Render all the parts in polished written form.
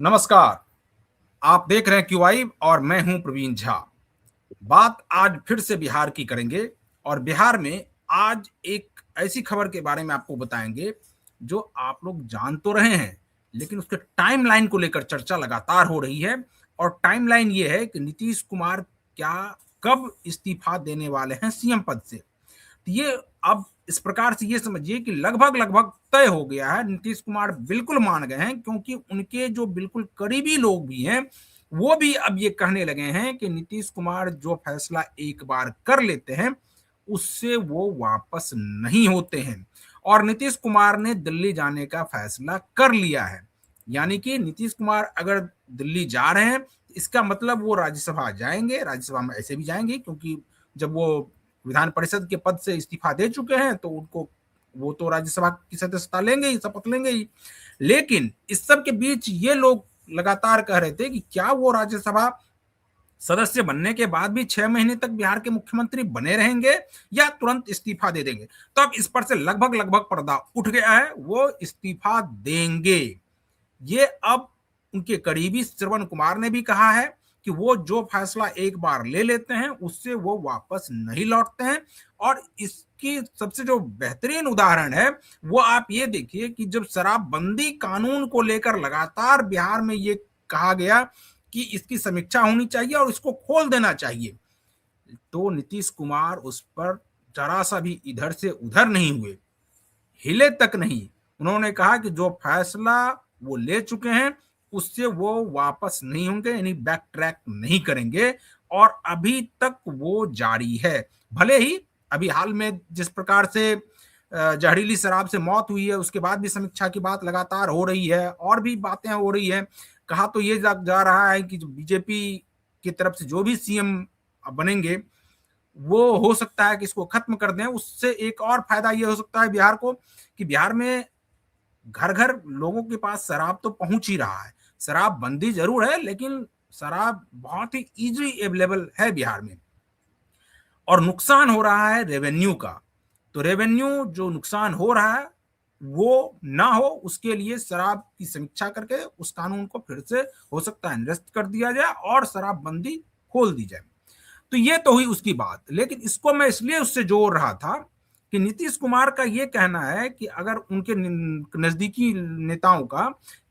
नमस्कार। आप देख रहे हैं क्यूआई और मैं हूं प्रवीण झा। बात आज फिर से बिहार की करेंगे और बिहार में आज एक ऐसी खबर के बारे में आपको बताएंगे जो आप लोग जान तो रहे हैं, लेकिन उसके टाइमलाइन को लेकर चर्चा लगातार हो रही है। और टाइमलाइन ये है कि नीतीश कुमार क्या कब इस्तीफा देने वाले हैं सीएम पद से। तो ये अब इस प्रकार से ये समझिए कि लगभग लगभग तय हो गया है। नीतीश कुमार बिल्कुल मान गए हैं, क्योंकि उनके जो बिल्कुल करीबी लोग भी हैं वो भी अब ये कहने लगे हैं कि नीतीश कुमार जो फैसला एक बार कर लेते हैं उससे वो वापस नहीं होते हैं। और नीतीश कुमार ने दिल्ली जाने का फैसला कर लिया है। यानी कि नीतीश कुमार अगर दिल्ली जा रहे हैं, इसका मतलब वो राज्यसभा जाएंगे। राज्यसभा में ऐसे भी जाएंगे, क्योंकि जब वो विधान परिषद के पद से इस्तीफा दे चुके हैं तो उनको वो तो राज्यसभा की सदस्यता लेंगे ही, शपथ लेंगे ही। लेकिन इस सब के बीच ये लोग लगातार कह रहे थे कि क्या वो राज्यसभा सदस्य बनने के बाद भी 6 महीने तक बिहार के मुख्यमंत्री बने रहेंगे या तुरंत इस्तीफा दे देंगे। तो अब इस पर से लगभग लगभग पर्दा उठ गया है, वो इस्तीफा देंगे। ये अब उनके करीबी श्रवण कुमार ने भी कहा है कि वो जो फैसला एक बार ले लेते हैं उससे वो वापस नहीं लौटते हैं। और इसकी सबसे जो बेहतरीन उदाहरण है वो आप ये देखिए कि जब शराबबंदी कानून को लेकर लगातार बिहार में ये कहा गया कि इसकी समीक्षा होनी चाहिए और इसको खोल देना चाहिए, तो नीतीश कुमार उस पर जरा सा भी इधर से उधर नहीं हुए, हिले तक नहीं। उन्होंने कहा कि जो फैसला वो ले चुके हैं उससे वो वापस नहीं होंगे, यानी बैक ट्रैक नहीं करेंगे। और अभी तक वो जारी है। भले ही अभी हाल में जिस प्रकार से जहरीली शराब से मौत हुई है उसके बाद भी समीक्षा की बात लगातार हो रही है और भी बातें हो रही है। कहा तो ये जा रहा है कि जो बीजेपी की तरफ से जो भी सीएम बनेंगे वो हो सकता है कि इसको खत्म कर दें। उससे एक और फायदा ये हो सकता है बिहार को कि बिहार में घर घर लोगों के पास शराब तो पहुंच ही रहा है। शराब बंदी जरूर है, लेकिन शराब बहुत ही इजी अवेलेबल है बिहार में। और नुकसान हो रहा है रेवेन्यू का। तो रेवेन्यू जो नुकसान हो रहा है वो ना हो, उसके लिए शराब की समीक्षा करके उस कानून को फिर से हो सकता है निरस्त कर दिया जाए और शराबबंदी खोल दी जाए। तो ये तो हुई उसकी बात। लेकिन इसको मैं इसलिए उससे जोड़ रहा था कि नीतीश कुमार का ये कहना है कि अगर उनके नजदीकी नेताओं का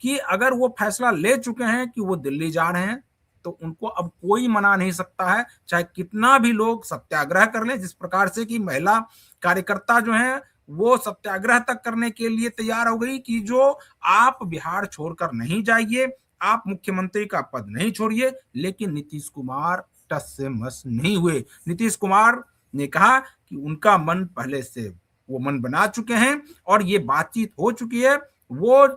कि अगर वो फैसला ले चुके हैं कि वो दिल्ली जा रहे हैं तो उनको अब कोई मना नहीं सकता है, चाहे कितना भी लोग सत्याग्रह कर लें। जिस प्रकार से कि महिला कार्यकर्ता जो है वो सत्याग्रह तक करने के लिए तैयार हो गई कि जो आप बिहार छोड़कर नहीं जाइए, आप मुख्यमंत्री का पद नहीं छोड़िए। लेकिन नीतीश कुमार टस से मस नहीं हुए। नीतीश कुमार ने कहा कि उनका मन पहले से वो मन बना चुके हैं और ये बातचीत हो चुकी है। वो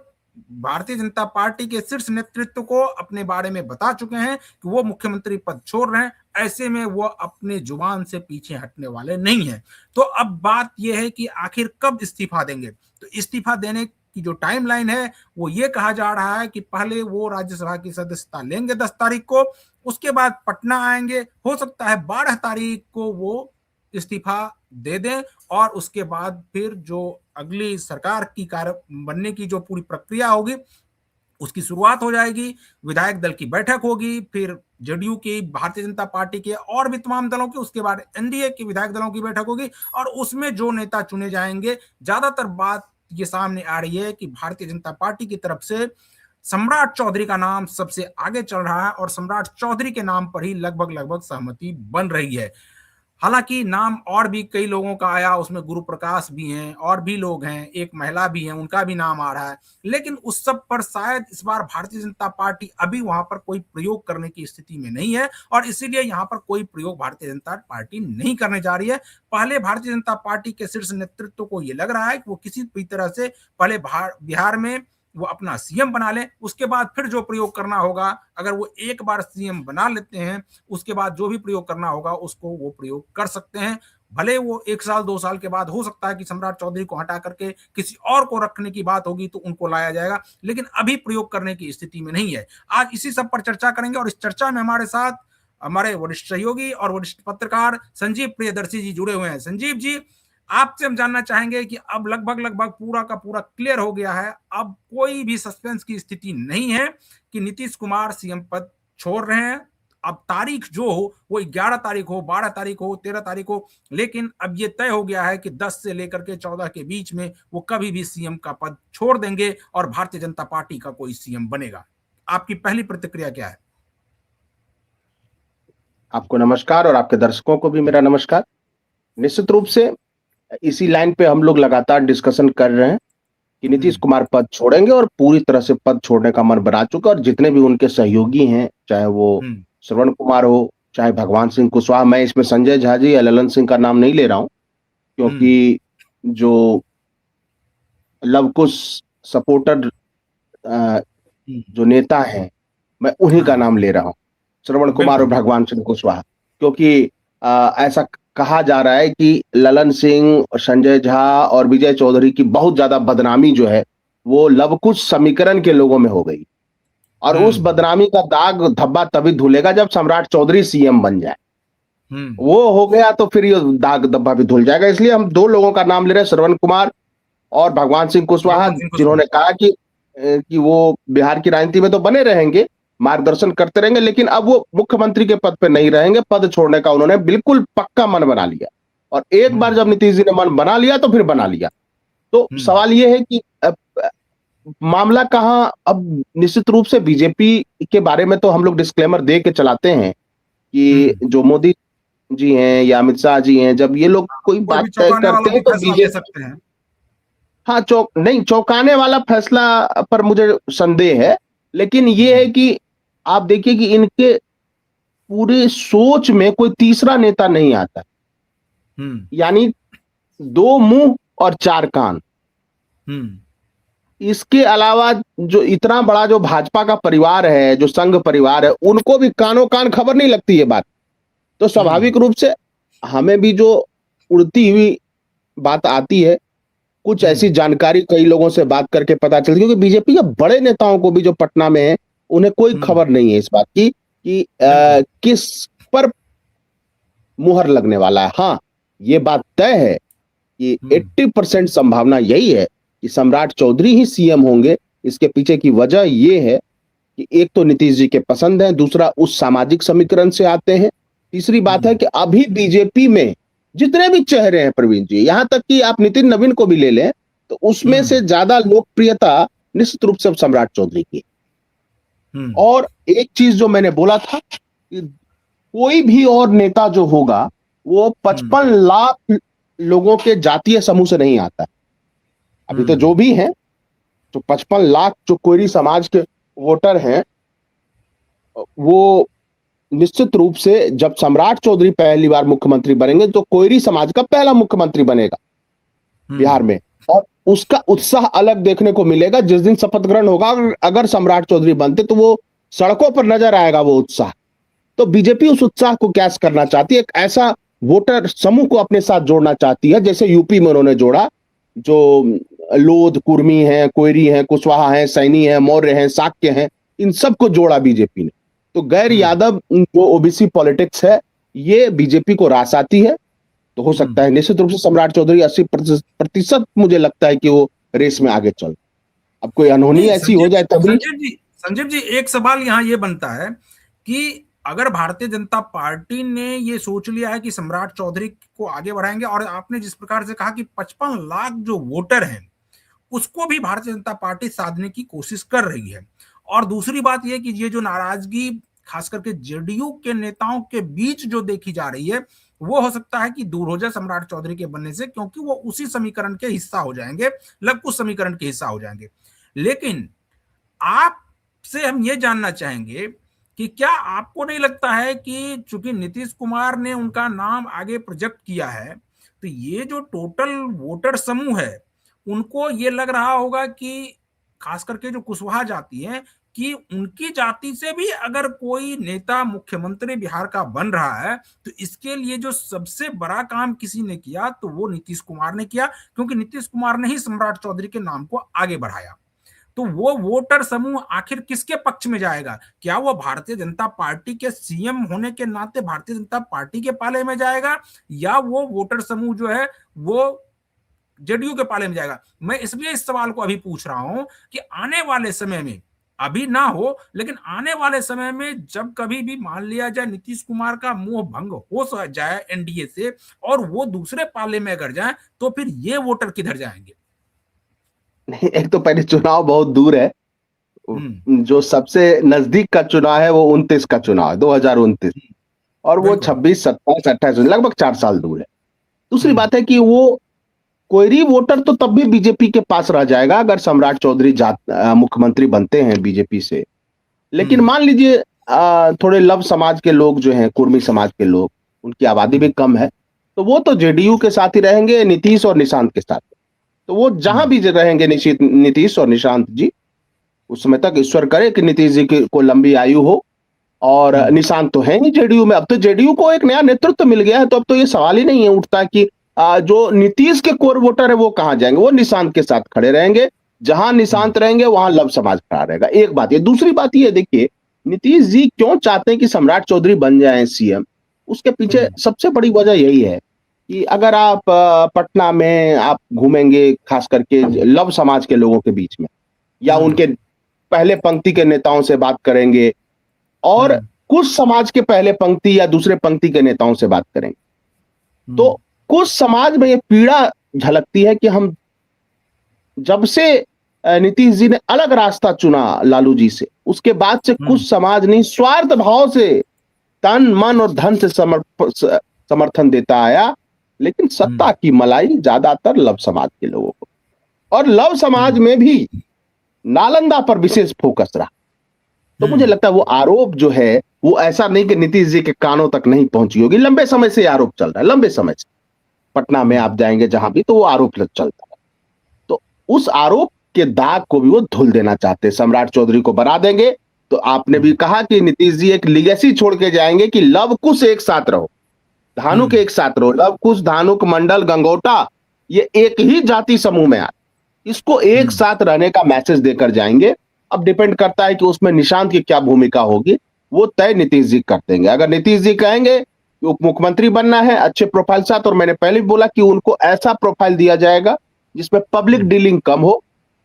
भारतीय जनता पार्टी के शीर्ष नेतृत्व को अपने बारे में बता चुके हैं कि वो मुख्यमंत्री पद छोड़ रहे हैं। ऐसे में वो अपने जुबान से पीछे हटने वाले नहीं हैं। तो अब बात यह है कि आखिर कब इस्तीफा देंगे। तो इस्तीफा देने की जो टाइमलाइन है वो ये कहा जा रहा है कि पहले वो राज्यसभा की सदस्यता लेंगे 10 तारीख को, उसके बाद पटना आएंगे, हो सकता है 12 तारीख को वो इस्तीफा दे दें और उसके बाद फिर जो अगली सरकार की कार्य बनने की जो पूरी प्रक्रिया होगी उसकी शुरुआत हो जाएगी। विधायक दल की बैठक होगी, फिर जेडीयू की, भारतीय जनता पार्टी के और भी तमाम दलों की, उसके बाद एनडीए के विधायक दलों की बैठक होगी और उसमें जो नेता चुने जाएंगे, ज्यादातर बात ये सामने आ रही है कि भारतीय जनता पार्टी की तरफ से सम्राट चौधरी का नाम सबसे आगे चल रहा है और सम्राट चौधरी के नाम पर ही लगभग लगभग सहमति बन रही है। हालांकि नाम और भी कई लोगों का आया, उसमें गुरु प्रकाश भी हैं और भी लोग हैं, एक महिला भी हैं, उनका भी नाम आ रहा है। लेकिन उस सब पर शायद इस बार भारतीय जनता पार्टी अभी वहां पर कोई प्रयोग करने की स्थिति में नहीं है और इसीलिए यहां पर कोई प्रयोग भारतीय जनता पार्टी नहीं करने जा रही है। पहले भारतीय जनता पार्टी के शीर्ष नेतृत्व को यह लग रहा है कि वो किसी भी तरह से पहले बिहार में वो अपना सीएम बना ले, उसके बाद फिर जो प्रयोग करना होगा, अगर वो एक बार सीएम बना लेते हैं उसके बाद जो भी प्रयोग करना होगा उसको वो प्रयोग कर सकते हैं। भले वो 1 साल 2 साल के बाद हो सकता है कि सम्राट चौधरी को हटा करके किसी और को रखने की बात होगी तो उनको लाया जाएगा, लेकिन अभी प्रयोग करने की स्थिति में नहीं है। आज इसी सब पर चर्चा करेंगे और इस चर्चा में हमारे साथ हमारे वरिष्ठ सहयोगी और वरिष्ठ पत्रकार संजीव प्रियदर्शी जी जुड़े हुए हैं। संजीव जी, आपसे हम जानना चाहेंगे कि अब लगभग लगभग पूरा का पूरा क्लियर हो गया है, अब कोई भी सस्पेंस की स्थिति नहीं है कि नीतीश कुमार सीएम पद छोड़ रहे हैं। अब तारीख जो हो वो 11 तारीख हो, 12 तारीख हो, 13 तारीख हो, लेकिन अब ये तय हो गया है कि 10 से लेकर के 14 के बीच में वो कभी भी सीएम का पद छोड़ देंगे और भारतीय जनता पार्टी का कोई सीएम बनेगा। आपकी पहली प्रतिक्रिया क्या है? आपको नमस्कार और आपके दर्शकों को भी मेरा नमस्कार। निश्चित रूप से इसी लाइन पे हम लोग लगातार डिस्कशन कर रहे हैं कि नीतीश कुमार पद छोड़ेंगे और पूरी तरह से पद छोड़ने का मन बना चुका, और जितने भी उनके सहयोगी हैं, चाहे वो श्रवण कुमार हो, चाहे भगवान सिंह कुशवाहा, मैं इसमें संजय झा जी या ललन सिंह का नाम नहीं ले रहा हूं, क्योंकि जो लव कुश सपोर्टर जो नेता हैं, मैं उन्हीं का नाम ले रहा हूं, श्रवण कुमार और भगवान सिंह कुशवाहा। क्योंकि ऐसा कहा जा रहा है कि ललन सिंह, संजय झा और विजय चौधरी की बहुत ज्यादा बदनामी जो है वो लव कुश समीकरण के लोगों में हो गई, और उस बदनामी का दाग धब्बा तभी धुलेगा जब सम्राट चौधरी सीएम बन जाए। वो हो गया तो फिर ये दाग धब्बा भी धुल जाएगा। इसलिए हम दो लोगों का नाम ले रहे हैं, श्रवण कुमार और भगवान सिंह कुशवाहा, जिन्होंने कहा कि वो बिहार की राजनीति में तो बने रहेंगे, मार्गदर्शन करते रहेंगे, लेकिन अब वो मुख्यमंत्री के पद पे नहीं रहेंगे। पद छोड़ने का उन्होंने बिल्कुल पक्का मन बना लिया, और एक बार जब नीतीश जी ने मन बना लिया तो फिर बना लिया। तो सवाल ये है कि मामला कहां अब। निश्चित रूप से बीजेपी के बारे में तो हम लोग डिस्क्लेमर दे के चलाते हैं कि जो मोदी जी हैं या अमित शाह जी हैं, जब ये लोग कोई बात तय करते हैं तो बीजेपी, हाँ, चौंकाने वाला फैसला पर मुझे संदेह है। लेकिन ये है कि आप देखिए कि इनके पूरे सोच में कोई तीसरा नेता नहीं आता, यानी दो मुंह और चार कान। इसके अलावा जो इतना बड़ा जो भाजपा का परिवार है, जो संघ परिवार है, उनको भी कानों कान खबर नहीं लगती ये बात। तो स्वाभाविक रूप से हमें भी जो उड़ती हुई बात आती है, कुछ ऐसी जानकारी कई लोगों से बात करके पता चलती है, क्योंकि बीजेपी के बड़े नेताओं को भी जो पटना में है, उन्हें कोई खबर नहीं है इस बात की कि किस पर मुहर लगने वाला है। हाँ, ये बात तय है कि 80% संभावना यही है कि सम्राट चौधरी ही सीएम होंगे। इसके पीछे की वजह ये है कि एक तो नीतीश जी के पसंद है, दूसरा उस सामाजिक समीकरण से आते हैं, तीसरी बात है कि अभी बीजेपी में जितने भी चेहरे हैं प्रवीण जी, यहां तक कि आप नितिन नवीन को भी ले लें, तो उसमें से ज्यादा लोकप्रियता निश्चित रूप से सम्राट चौधरी की। और एक चीज जो मैंने बोला था कि कोई भी और नेता जो होगा वो 55 लाख लोगों के जातीय समूह से नहीं आता। अभी तो जो भी हैं, तो 55 लाख जो कोयरी समाज के वोटर हैं, वो निश्चित रूप से जब सम्राट चौधरी पहली बार मुख्यमंत्री बनेंगे तो कोयरी समाज का पहला मुख्यमंत्री बनेगा बिहार में, और उसका उत्साह अलग देखने को मिलेगा जिस दिन शपथ ग्रहण होगा। अगर सम्राट चौधरी बनते तो वो सड़कों पर नजर आएगा वो उत्साह। तो बीजेपी उस उत्साह को कैच करना चाहती है, एक ऐसा वोटर समूह को अपने साथ जोड़ना चाहती है जैसे यूपी में उन्होंने जोड़ा, जो लोध, कुर्मी हैं, कोयरी हैं, कुशवाहा हैं, सैनी हैं, मौर्य हैं, शाक्य हैं, इन सबको जोड़ा बीजेपी ने। तो गैर यादव जो ओबीसी पॉलिटिक्स है, ये बीजेपी को रास आती है। तो हो सकता है निश्चित रूप से सम्राट चौधरी 80% मुझे लगता है कि वो रेस में आगे चल। अब कोई अनहोनी ऐसी हो जाए तभी। संजीव जी, एक सवाल यहाँ ये बनता है कि अगर भारतीय जनता पार्टी ने ये सोच लिया है कि सम्राट चौधरी को आगे बढ़ाएंगे, और आपने जिस प्रकार से कहा कि 55 लाख जो वोटर हैं उसको भी भारतीय जनता पार्टी साधने की कोशिश कर रही है, और दूसरी बात यह कि ये जो नाराजगी खास करके जेडीयू के नेताओं के बीच जो देखी जा रही है, वो हो सकता है कि दूर हो जाए सम्राट चौधरी के बनने से, क्योंकि वो उसी समीकरण के हिस्सा हो जाएंगे, लव कुश समीकरण के हिस्सा हो जाएंगे। लेकिन आपसे हम ये जानना चाहेंगे कि क्या आपको नहीं लगता है कि चूंकि नीतीश कुमार ने उनका नाम आगे प्रोजेक्ट किया है, तो ये जो टोटल वोटर समूह है उनको ये लग रहा होगा कि खास करके जो कुशवाहा जाति है कि उनकी जाति से भी अगर कोई नेता मुख्यमंत्री बिहार का बन रहा है तो इसके लिए जो सबसे बड़ा काम किसी ने किया तो वो नीतीश कुमार ने किया, क्योंकि नीतीश कुमार ने ही सम्राट चौधरी के नाम को आगे बढ़ाया। तो वो वोटर समूह आखिर किसके पक्ष में जाएगा? क्या वो भारतीय जनता पार्टी के सीएम होने के नाते भारतीय जनता पार्टी के पाले में जाएगा, या वो वोटर समूह जो है वो जेडीयू के पाले में जाएगा? मैं इसलिए इस सवाल को अभी पूछ रहा हूं कि आने वाले समय में, अभी ना हो लेकिन आने वाले समय में जब कभी भी मान लिया जाए नीतीश कुमार का मोह भंग हो जाए एनडीए से और वो दूसरे पाले में अगर जाए, तो फिर ये वोटर किधर जाएंगे? नहीं, एक तो पहले चुनाव बहुत दूर है। जो सबसे नजदीक का चुनाव है वो 29 का चुनाव है, 2029, और वो 26, 27, 28 लगभग 4 साल दूर है। दूसरी बात है कि वो कोयरी वोटर तो तब भी बीजेपी के पास रह जाएगा अगर सम्राट चौधरी मुख्यमंत्री बनते हैं बीजेपी से। लेकिन मान लीजिए थोड़े लव समाज के लोग जो हैं, कुर्मी समाज के लोग, उनकी आबादी भी कम है, तो वो तो जेडीयू के साथ ही रहेंगे, नीतीश और निशांत के साथ। तो वो जहां भी रहेंगे नीतीश और निशांत जी, उस समय तक ईश्वर करे कि नीतीश जी को लंबी आयु हो। और निशांत तो है नहीं जेडीयू में, अब तो जेडीयू को एक नया नेतृत्व मिल गया है, तो अब तो ये सवाल ही नहीं है उठता कि जो नीतीश के कोर वोटर है वो कहां जाएंगे। वो निशांत के साथ खड़े रहेंगे, जहां निशांत रहेंगे वहां लव समाज खड़ा रहेगा। एक बात ये। दूसरी बात ये देखिए, नीतीश जी क्यों चाहते हैं कि सम्राट चौधरी बन जाए सीएम, उसके पीछे सबसे बड़ी वजह यही है कि अगर आप पटना में आप घूमेंगे, खास करके लव समाज के लोगों के बीच में, या उनके पहले पंक्ति के नेताओं से बात करेंगे, और कुछ समाज के पहले पंक्ति या दूसरे पंक्ति के नेताओं से बात करेंगे, तो कुछ समाज में ये पीड़ा झलकती है कि हम जब से नीतीश जी ने अलग रास्ता चुना लालू जी से, उसके बाद से कुछ समाज नहीं स्वार्थ भाव से तन मन और धन से समर्थन देता आया, लेकिन सत्ता की मलाई ज्यादातर लव समाज के लोगों को, और लव समाज में भी नालंदा पर विशेष फोकस रहा। तो मुझे लगता है वो आरोप जो है वो ऐसा नहीं कि नीतीश जी के कानों तक नहीं पहुंची होगी, लंबे समय से आरोप चल रहा है, लंबे समय से। पटना में आप जाएंगे जहां भी, तो वो आरोप चलता है। तो उस आरोप के दाग को भी वो धुल देना चाहते हैं, सम्राट चौधरी को बना देंगे। तो आपने भी कहा कि नीतीश जी एक लीगेसी छोड़ के जाएंगे कि लव कुश एक साथ रहो, धानुक एक साथ रहो। लव कुश, धानुक, मंडल, गंगोटा, ये एक ही जाति समूह में आते, इसको एक साथ रहने का मैसेज देकर जाएंगे। अब डिपेंड करता है कि उसमें निशांत की क्या भूमिका होगी, वो तय नीतीश जी कर देंगे। अगर नीतीश जी कहेंगे कि उप मुख्यमंत्री बनना है अच्छे प्रोफाइल साथ, और मैंने पहले भी बोला कि उनको ऐसा प्रोफाइल दिया जाएगा जिसमें पब्लिक डीलिंग कम हो,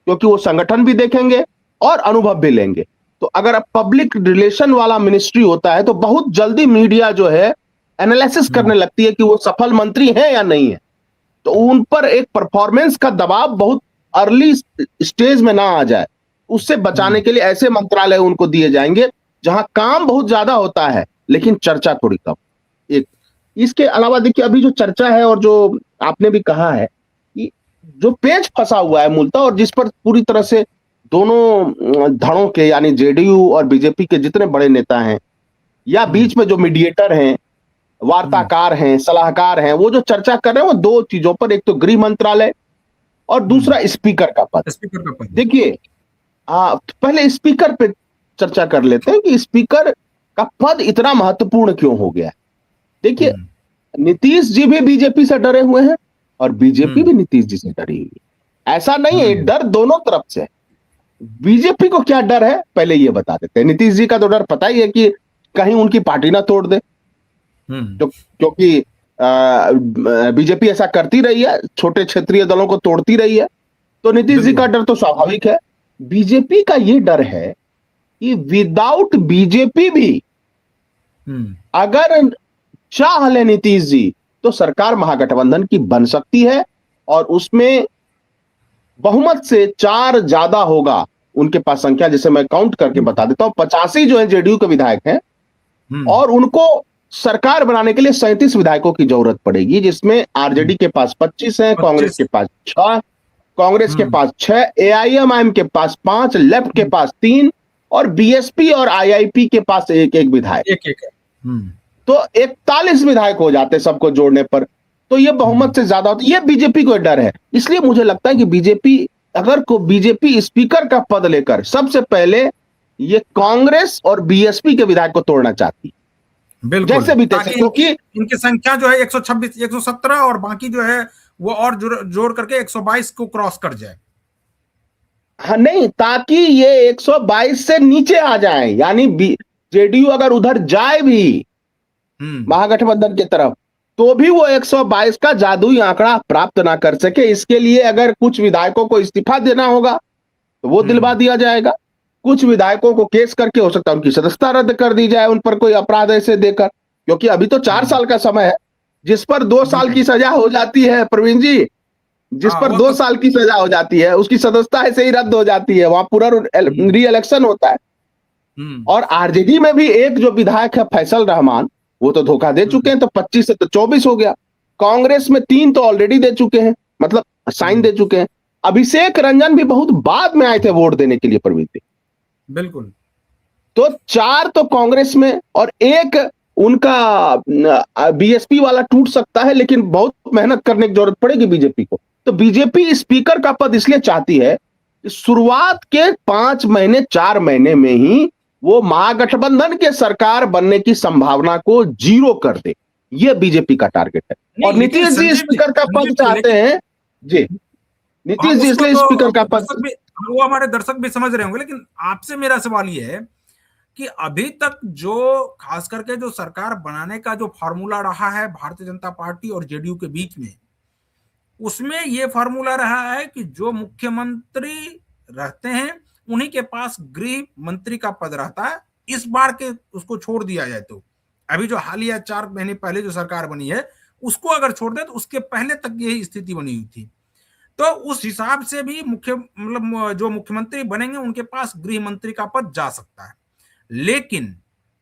क्योंकि वो संगठन भी देखेंगे और अनुभव भी लेंगे। तो अगर अब पब्लिक रिलेशन वाला मिनिस्ट्री होता है तो बहुत जल्दी मीडिया जो है एनालिसिस करने लगती है कि वो सफल मंत्री है या नहीं है। तो उन पर एक परफॉर्मेंस का दबाव बहुत अर्ली स्टेज में ना आ जाए, उससे बचाने के लिए ऐसे मंत्रालय उनको दिए जाएंगे जहां काम बहुत ज्यादा होता है लेकिन चर्चा थोड़ी कम। एक इसके अलावा देखिए, अभी जो चर्चा है और जो आपने भी कहा है कि जो पेच फंसा हुआ है मूलतः, और जिस पर पूरी तरह से दोनों धड़ों के यानी जेडीयू और बीजेपी के जितने बड़े नेता हैं, या बीच में जो मीडिएटर हैं, वार्ताकार हैं, सलाहकार हैं, वो जो चर्चा कर रहे हैं वो दो चीजों पर, एक तो गृह मंत्रालय और दूसरा स्पीकर का पद। देखिए पहले स्पीकर पे चर्चा कर लेते हैं कि स्पीकर का पद इतना महत्वपूर्ण क्यों हो गया। देखिए नीतीश जी भी बीजेपी से डरे हुए हैं और बीजेपी भी नीतीश जी से डरी हुई है। ऐसा नहीं है, डर दोनों तरफ से है। बीजेपी को क्या डर है पहले ये बता देते हैं। नीतीश जी का तो डर पता ही है कि कहीं उनकी पार्टी ना तोड़ दे, तो क्योंकि बीजेपी ऐसा करती रही है, छोटे क्षेत्रीय दलों को तोड़ती रही है, तो नीतीश जी का डर तो स्वाभाविक है। बीजेपी का ये डर है कि विदाउट बीजेपी भी अगर चाह ले नीतीश जी तो सरकार महागठबंधन की बन सकती है, और उसमें बहुमत से 4 ज्यादा होगा उनके पास संख्या। जैसे मैं काउंट करके बता देता हूं, 85 जो है जेडीयू के विधायक हैं, और उनको सरकार बनाने के लिए 37 विधायकों की जरूरत पड़ेगी, जिसमें आरजेडी के पास 25 है, कांग्रेस के पास 6, कांग्रेस के पास 6, एआईएमआईएम के पास 5, लेफ्ट के पास 3, और बीएसपी और आईआईपी के पास एक विधायक। तो 41 विधायक हो जाते सबको जोड़ने पर, तो ये बहुमत से ज्यादा होता है। ये बीजेपी को डर है। इसलिए मुझे लगता है कि बीजेपी स्पीकर का पद लेकर सबसे पहले ये कांग्रेस और बीएसपी के विधायक को तोड़ना चाहती है, बिल्कुल, जैसे भी तैसे, क्योंकि इनकी संख्या जो है 126, 117 और बाकी जो है वो और जोड़ करके 122 को क्रॉस कर जाए। हाँ नहीं, ताकि ये 122 से नीचे आ जाए, यानी जेडीयू अगर उधर जाए भी महागठबंधन की तरफ, तो भी वो 122 का जादुई आंकड़ा प्राप्त ना कर सके। इसके लिए अगर कुछ विधायकों को इस्तीफा देना होगा तो वो दिलवा दिया जाएगा। कुछ विधायकों को केस करके हो सकता है उनकी सदस्यता रद्द कर दी जाए, उन पर कोई अपराध ऐसे देकर, क्योंकि अभी तो 4 साल का समय है। जिस पर 2 साल की सजा हो जाती है प्रवीण जी, जिस पर 2 साल की सजा हो जाती है, उसकी सदस्यता ऐसे ही रद्द हो जाती है, वहां पूरा री इलेक्शन होता है। और आरजेडी में भी एक जो विधायक है फैसल रहमान, वो तो धोखा दे चुके हैं, तो 25 से तो 24 हो गया। कांग्रेस में 3 तो ऑलरेडी दे चुके हैं, मतलब साइन दे चुके हैं। अभिषेक रंजन भी बहुत बाद में आए थे वोट देने के लिए प्रवीण जी, बिल्कुल। तो 4 तो कांग्रेस में, और एक उनका बीएसपी वाला टूट सकता है, लेकिन बहुत मेहनत करने की जरूरत पड़ेगी बीजेपी को। तो बीजेपी स्पीकर का पद इसलिए चाहती है कि शुरुआत के 5 महीने 4 महीने में ही वो महागठबंधन के सरकार बनने की संभावना को 0 कर दे। ये बीजेपी का टारगेट है। और नीतीश जी स्पीकर का पद चाहते हैं जी, नीतीश जी इसलिए स्पीकर का पद, वो हमारे दर्शक भी समझ रहे होंगे, लेकिन आपसे मेरा सवाल ये है कि अभी तक जो खास करके जो सरकार बनाने का जो फार्मूला रहा है भारतीय जनता पार्टी और जेडीयू के बीच में, उसमें यह फार्मूला रहा है कि जो मुख्यमंत्री रहते हैं उन्हीं के पास गृह मंत्री का पद रहता है। इस बार के उसको छोड़ दिया जाए तो अभी जो हालिया 4 महीने पहले जो सरकार बनी है उसको अगर छोड़ दे तो उसके पहले तक यही स्थिति बनी हुई थी। तो उस हिसाब से भी जो मुख्यमंत्री बनेंगे उनके पास गृह मंत्री का पद जा सकता है। लेकिन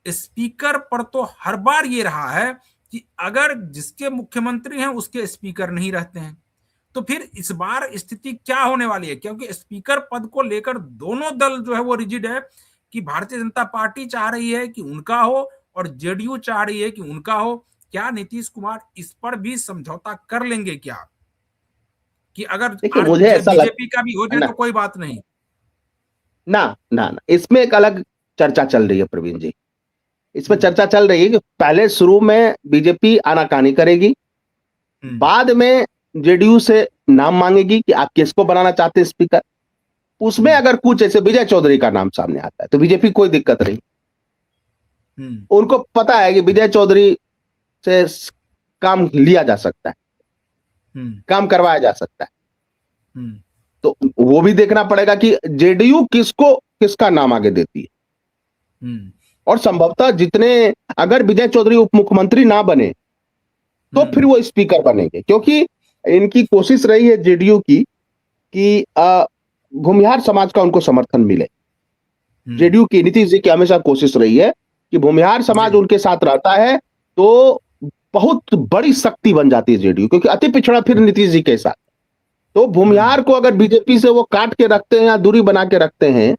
स्पीकर पर तो हर बार ये रहा है कि अगर जिसके मुख्यमंत्री हैं उसके स्पीकर नहीं रहते हैं, तो फिर इस बार स्थिति क्या होने वाली है? क्योंकि स्पीकर पद को लेकर दोनों दल जो है वो रिजिड है कि भारतीय जनता पार्टी चाह रही है कि उनका हो और जेडीयू चाह रही है कि उनका हो। क्या नीतीश कुमार इस पर भी समझौता कर लेंगे क्या कि अगर मुझे ऐसा बीजेपी का भी हो जाए तो कोई बात नहीं? ना ना ना, इसमें एक अलग चर्चा चल रही है प्रवीण जी। इसमें चर्चा चल रही है कि पहले शुरू में बीजेपी आनाकानी करेगी, बाद में जेडीयू से नाम मांगेगी कि आप किसको बनाना चाहते हैं स्पीकर। उसमें अगर कुछ ऐसे विजय चौधरी का नाम सामने आता है तो बीजेपी कोई दिक्कत नहीं। उनको पता है कि विजय चौधरी से काम लिया जा सकता है, काम करवाया जा सकता है। तो वो भी देखना पड़ेगा कि जेडीयू किसका नाम आगे देती है। और संभवतः जितने, अगर विजय चौधरी उप मुख्यमंत्री ना बने तो फिर वो स्पीकर बनेंगे, क्योंकि इनकी कोशिश रही है जेडीयू की कि भूमिहार समाज का उनको समर्थन मिले। जेडीयू की, नीतीश जी की हमेशा कोशिश रही है कि भूमिहार समाज उनके साथ रहता है तो बहुत बड़ी शक्ति बन जाती है जेडीयू, क्योंकि अति पिछड़ा फिर नीतीश जी के साथ। तो भूमिहार को अगर बीजेपी से वो काट के रखते हैं या दूरी बना के रखते हैं,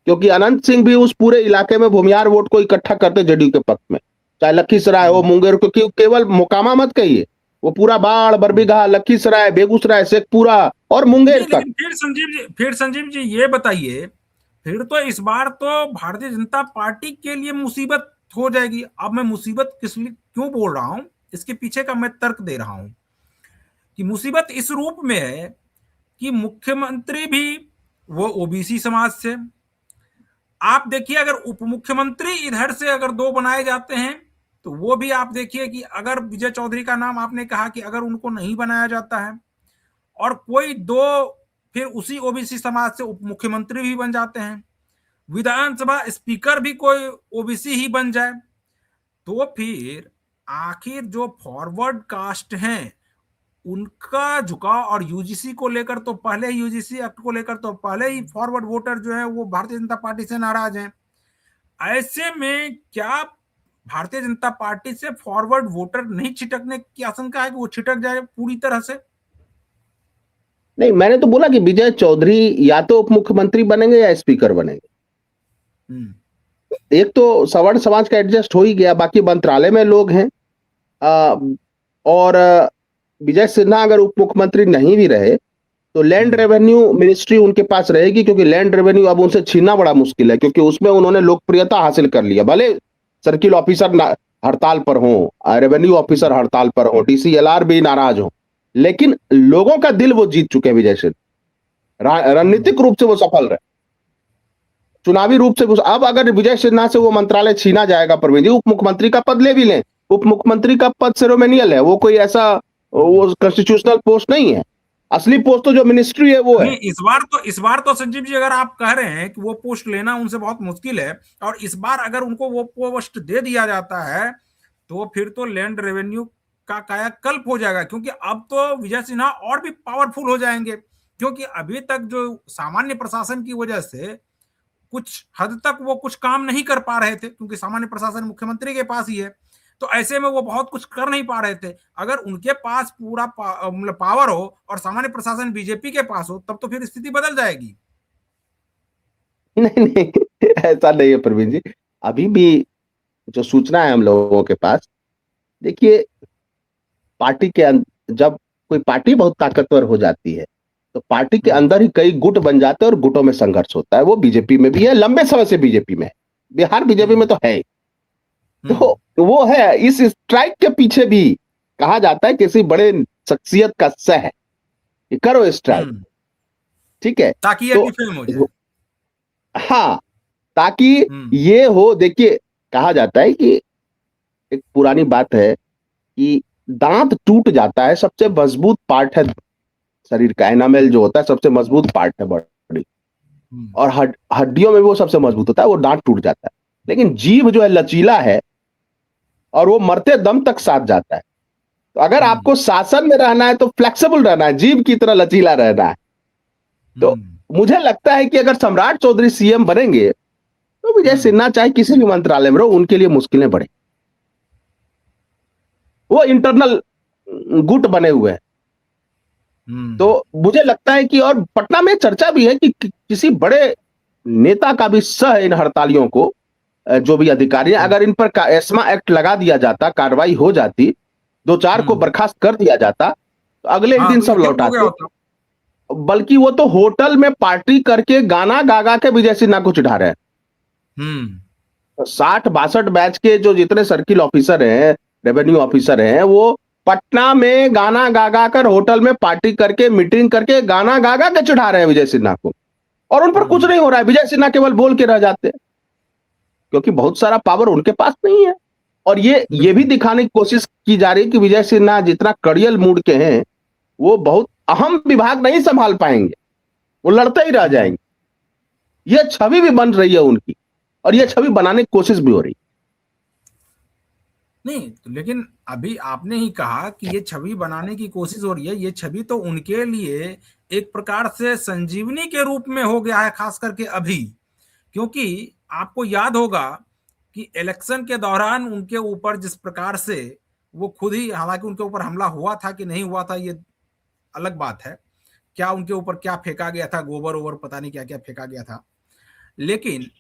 क्योंकि अनंत सिंह भी उस पूरे इलाके में भूमिहार वोट को इकट्ठा करते जेडीयू के पक्ष में, चाहे लखीसराय हो, मुंगेर, क्योंकि केवल मोकामा मत कहिए, वो पूरा बाढ़, बरबीघा, लखीसराय, बेगूसराय, शेखपुरा और मुंगेर तक। फिर संजीव जी ये बताइए, फिर तो इस बार तो भारतीय जनता पार्टी के लिए मुसीबत हो जाएगी। अब मैं मुसीबत क्यों बोल रहा हूं, इसके पीछे का मैं तर्क दे रहा हूं कि मुसीबत इस रूप में है कि मुख्यमंत्री भी वो ओबीसी समाज से, आप देखिए अगर उप मुख्यमंत्री इधर से अगर 2 बनाए जाते हैं तो वो भी आप देखिए कि अगर विजय चौधरी का नाम आपने कहा कि अगर उनको नहीं बनाया जाता है और कोई 2 फिर उसी ओबीसी समाज से उप मुख्यमंत्री भी बन जाते हैं, विधानसभा स्पीकर भी कोई ओबीसी ही बन जाए, तो फिर आखिर जो फॉरवर्ड कास्ट हैं उनका झुकाव, और यूजीसी को लेकर तो पहले ही, यूजीसी एक्ट को लेकर तो पहले ही फॉरवर्ड वोटर जो है वो भारतीय जनता पार्टी से नाराज हैं। ऐसे में क्या भारतीय जनता पार्टी से फॉरवर्ड वोटर नहीं छिटकने की आशंका है कि वो छिटक जाए पूरी तरह से? नहीं, मैंने तो बोला कि विजय चौधरी या तो उप मुख्यमंत्री बनेंगे या स्पीकर बनेंगे। एक तो सवर्ण समाज का एडजस्ट हो ही गया, बाकी मंत्रालय में लोग हैं। और विजय सिन्हा अगर उप मुख्यमंत्री नहीं भी रहे तो लैंड रेवेन्यू मिनिस्ट्री उनके पास रहेगी, क्योंकि लैंड रेवेन्यू अब उनसे छीनना बड़ा मुश्किल है, क्योंकि उसमें उन्होंने लोकप्रियता हासिल कर लिया। भले सर्किल ऑफिसर हड़ताल पर हो, रेवेन्यू ऑफिसर हड़ताल पर हो, डीसीएलआर भी नाराज हो, लेकिन लोगों का दिल वो जीत चुके हैं विजय सिन्हा। रणनीतिक रूप से वो सफल रहे, चुनावी रूप से। अब अगर विजय सिन्हा से वो मंत्रालय छीना जाएगा प्रवीण जी, उप मुख्यमंत्री का पद ले भी लें, उप मुख्यमंत्री का पद सेरेमोनियल है, वो कोई ऐसा वो कॉन्स्टिट्यूशनल पोस्ट नहीं है। असली पोस्ट तो जो मिनिस्ट्री है वो है। नहीं, इस बार तो संजीव जी, अगर आप कह रहे हैं कि वो पोस्ट लेना उनसे बहुत मुश्किल है, और इस बार अगर उनको वो पोस्ट दे दिया जाता है तो फिर तो लैंड रेवेन्यू का कायाकल्प हो जाएगा, क्योंकि अब तो विजय सिन्हा और भी पावरफुल हो जाएंगे। क्योंकि अभी तक जो सामान्य प्रशासन की वजह से कुछ हद तक वो कुछ काम नहीं कर पा रहे थे, क्योंकि सामान्य प्रशासन मुख्यमंत्री के पास ही है, तो ऐसे में वो बहुत कुछ कर नहीं पा रहे थे। अगर उनके पास पूरा मतलब पावर हो और सामान्य प्रशासन बीजेपी के पास हो, तब तो फिर स्थिति बदल जाएगी। नहीं नहीं, ऐसा नहीं है प्रवीण जी। अभी भी जो सूचना है हम लोगों के पास, देखिए पार्टी के जब कोई पार्टी बहुत ताकतवर हो जाती है तो पार्टी के अंदर ही कई गुट बन जाते हैं और गुटों में संघर्ष होता है। वो बीजेपी में भी है, लंबे समय से बीजेपी में है, बिहार बीजेपी में तो है ही। तो वो है, इस स्ट्राइक के पीछे भी कहा जाता है किसी बड़े शख्सियत का सह है कि करो स्ट्राइक, ठीक है, ताकि ये तो फिल्म हो जाए। हाँ, ताकि ये हो। देखिए कहा जाता है कि एक पुरानी बात है कि दांत टूट जाता है, सबसे मजबूत पार्ट है शरीर का, एनामेल जो होता है सबसे मजबूत पार्ट है बॉडी, और हड्डियों में भी वो सबसे मजबूत होता है, वो दांत टूट जाता है। लेकिन जीभ जो है लचीला है और वो मरते दम तक साथ जाता है। तो अगर आपको शासन में रहना है तो फ्लेक्सिबल रहना है, जीभ की तरह लचीला रहना है। तो मुझे लगता है कि अगर सम्राट चौधरी सीएम बनेंगे तो विजय सिन्हा चाहे किसी भी मंत्रालय में रहो, उनके लिए मुश्किलें बढ़े। वो इंटरनल गुट बने हुए हैं। तो मुझे लगता है कि, और पटना में चर्चा भी है कि किसी बड़े नेता का भी सह इन हड़तालियों को, जो भी अधिकारी हैं, अगर इन पर एस्मा एक्ट लगा दिया जाता, कार्रवाई हो जाती, 2-4 को बर्खास्त कर दिया जाता, तो अगले ही दिन सब लौटाते। बल्कि वो तो होटल में पार्टी करके गाना गा गा के विजय सिन्हा को चिढ़ा रहे हैं। 60-62 बैच के जो जितने सर्किल ऑफिसर हैं, रेवेन्यू ऑफिसर हैं, वो पटना में गाना गा गा कर, होटल में पार्टी करके, मीटिंग करके गाना गा गा के चिढ़ा रहे हैं विजय सिन्हा को, और उन पर कुछ नहीं हो रहा है। विजय सिन्हा केवल बोल के रह जाते हैं, क्योंकि बहुत सारा पावर उनके पास नहीं है। और ये भी दिखाने की कोशिश की जा रही है कि विजय सिन्हा जितना कड़ियल मूड के हैं, वो बहुत अहम विभाग नहीं संभाल पाएंगे, वो लड़ते ही रह जाएंगे। ये छवि भी बन रही है उनकी, और ये छवि बनाने की कोशिश भी हो रही है। नहीं तो, लेकिन अभी आपने ही कहा कि ये छवि बनाने की कोशिश हो रही है। ये छवि तो उनके लिए एक प्रकार से संजीवनी के रूप में हो गया है, खास करके अभी, क्योंकि आपको याद होगा कि इलेक्शन के दौरान उनके ऊपर जिस प्रकार से वो खुद ही, हालांकि उनके ऊपर हमला हुआ था कि नहीं हुआ था ये अलग बात है, क्या उनके ऊपर क्या फेंका गया था, गोबर ओबर पता नहीं क्या क्या फेंका गया था, लेकिन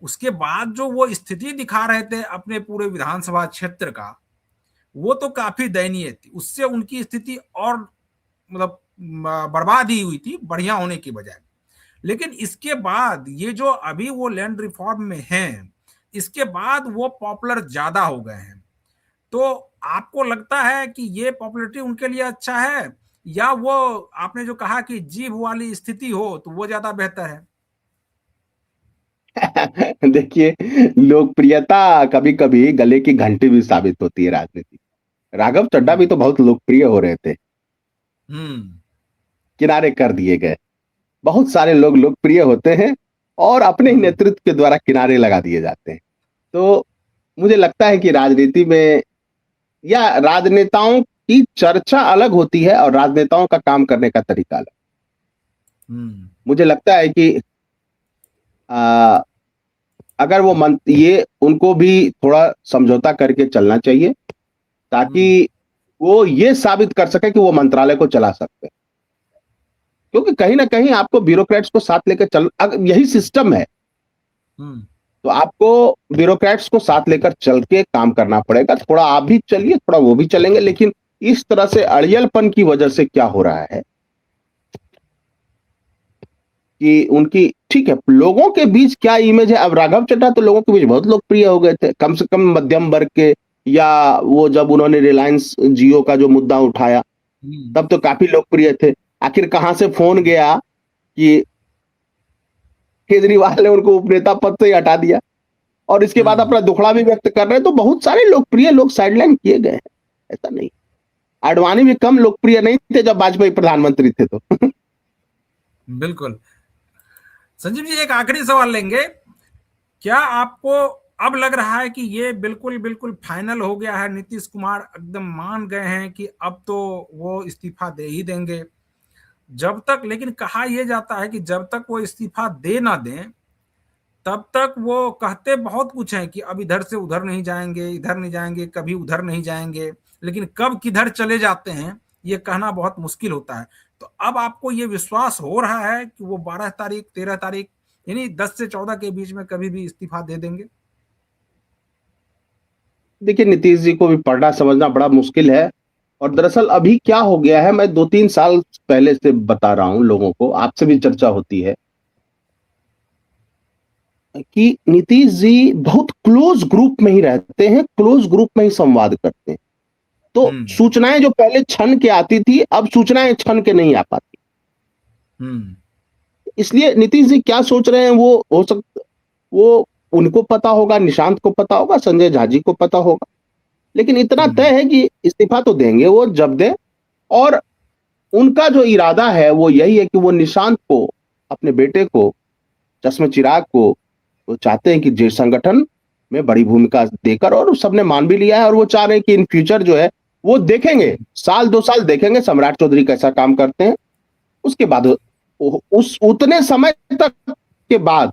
उसके बाद जो वो स्थिति दिखा रहे थे अपने पूरे विधानसभा क्षेत्र का, वो तो काफी दयनीय थी। उससे उनकी स्थिति और मतलब बर्बाद ही हुई थी, बढ़िया होने की बजाय। लेकिन इसके बाद ये जो अभी वो लैंड रिफॉर्म में हैं, इसके बाद वो पॉपुलर ज्यादा हो गए हैं। तो आपको लगता है कि ये पॉपुलैरिटी उनके लिए अच्छा है, या वो आपने जो कहा कि जीभ वाली स्थिति हो तो वो ज्यादा बेहतर है? देखिए, लोकप्रियता कभी कभी गले की घंटी भी साबित होती है राजनीति। राघव चड्ढा भी तो बहुत लोकप्रिय हो रहे थे, किनारे कर दिए गए। बहुत सारे लोग लोकप्रिय होते हैं और अपने ही नेतृत्व के द्वारा किनारे लगा दिए जाते हैं। तो मुझे लगता है कि राजनीति में, या राजनेताओं की चर्चा अलग होती है और राजनेताओं का काम करने का तरीका अलग। मुझे लगता है कि अगर वो ये उनको भी थोड़ा समझौता करके चलना चाहिए, ताकि वो ये साबित कर सके कि वो मंत्रालय को चला सकते हैं। क्योंकि कहीं ना कहीं आपको ब्यूरोक्रेट्स को साथ लेकर चल, यही सिस्टम है, तो आपको ब्यूरोक्रेट्स को साथ लेकर चल के काम करना पड़ेगा। थोड़ा आप भी चलिए, थोड़ा वो भी चलेंगे, लेकिन इस तरह से अड़ियलपन की वजह से क्या हो रहा है कि उनकी, ठीक है, लोगों के बीच क्या इमेज है। अब राघव चड्ढा तो लोगों के बीच बहुत लोकप्रिय हो गए थे, कम से कम मध्यम वर्ग के, या वो जब उन्होंने रिलायंस जियो का जो मुद्दा उठाया तब तो काफी लोकप्रिय थे। आखिर कहां से फोन गया कि केजरीवाल ने उनको उपनेता पद से ही हटा दिया और इसके बाद अपना दुखड़ा भी व्यक्त कर रहे हैं। तो बहुत सारे लोकप्रिय लोग साइडलाइन किए गए हैं, ऐसा नहीं। आडवाणी भी कम लोकप्रिय नहीं थे जब वाजपेयी प्रधानमंत्री थे। तो बिल्कुल। संजीव जी, एक आखिरी सवाल लेंगे। क्या आपको अब लग रहा है कि ये बिल्कुल बिल्कुल फाइनल हो गया है, नीतीश कुमार एकदम मान गए हैं कि अब तो वो इस्तीफा दे ही देंगे? जब तक, लेकिन कहा यह जाता है कि जब तक वो इस्तीफा दे ना दें तब तक वो कहते बहुत कुछ हैं कि अब इधर से उधर नहीं जाएंगे, इधर नहीं जाएंगे, कभी उधर नहीं जाएंगे, लेकिन कब किधर चले जाते हैं ये कहना बहुत मुश्किल होता है। तो अब आपको ये विश्वास हो रहा है कि वो 12 तारीख 13 तारीख यानी 10 से 14 के बीच में कभी भी इस्तीफा दे देंगे? देखिए, नीतीश जी को भी पढ़ना समझना बड़ा मुश्किल है। और दरअसल अभी क्या हो गया है, मैं 2-3 साल पहले से बता रहा हूं लोगों को, आपसे भी चर्चा होती है कि नीतीश जी बहुत क्लोज ग्रुप में ही रहते हैं, क्लोज ग्रुप में ही संवाद करते हैं। तो सूचनाएं जो पहले छन के आती थी, अब सूचनाएं छन के नहीं आ पाती। इसलिए नीतीश जी क्या सोच रहे हैं वो हो सकता, वो उनको पता होगा, निशांत को पता होगा, संजय झा जी को पता होगा। लेकिन इतना तय है कि इस्तीफा तो देंगे वो जब दे। और उनका जो इरादा है वो यही है कि वो निशांत को, अपने बेटे को, चश्मे चिराग को, वो चाहते हैं कि जे संगठन में बड़ी भूमिका देकर, और सबने मान भी लिया है। और वो चाह रहे हैं कि इन फ्यूचर जो है वो देखेंगे, साल 2 साल देखेंगे सम्राट चौधरी कैसा काम करते हैं। उसके बाद उस उतने समय तक के बाद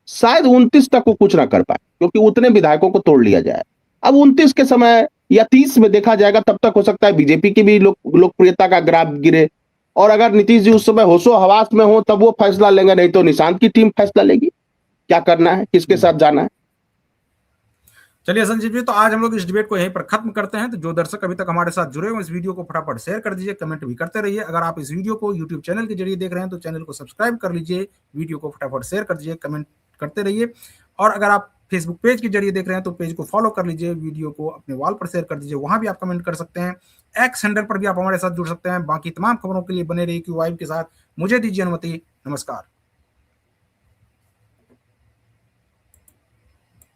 शायद 29 तक वो कुछ ना कर पाए, क्योंकि उतने विधायकों को तोड़ लिया जाए। अब 29 के समय या 30 में देखा जाएगा, तब तक हो सकता है बीजेपी की भी लोकप्रियता का ग्राफ गिरे। और अगर नीतीश जी उस समय होशो हवास में हो तब वो फैसला लेंगे, नहीं तो निशांत की टीम फैसला लेगी क्या करना है, किसके साथ जाना है। चलिए संजीव जी, तो आज हम लोग इस डिबेट को यहीं पर खत्म करते हैं। तो जो दर्शक अभी तक हमारे साथ जुड़े हुए इस वीडियो को फटाफट शेयर कर दीजिए, कमेंट भी करते रहिए। अगर आप इस वीडियो को यूट्यूब चैनल के जरिए देख रहे हैं तो चैनल को सब्सक्राइब कर लीजिए, वीडियो को फटाफट शेयर कर दीजिए, कमेंट करते रहिए। और अगर आप फेसबुक पेज के जरिए देख रहे हैं तो पेज को फॉलो कर लीजिए, वीडियो को अपने वॉल पर शेयर कर दीजिए, वहां भी आप कमेंट कर सकते हैं। एक्स हैंडल पर भी आप हमारे साथ जुड़ सकते हैं। बाकी तमाम खबरों के लिए बने रहिए क्यू वाइब के साथ। मुझे दीजिए अनुमति। नमस्कार।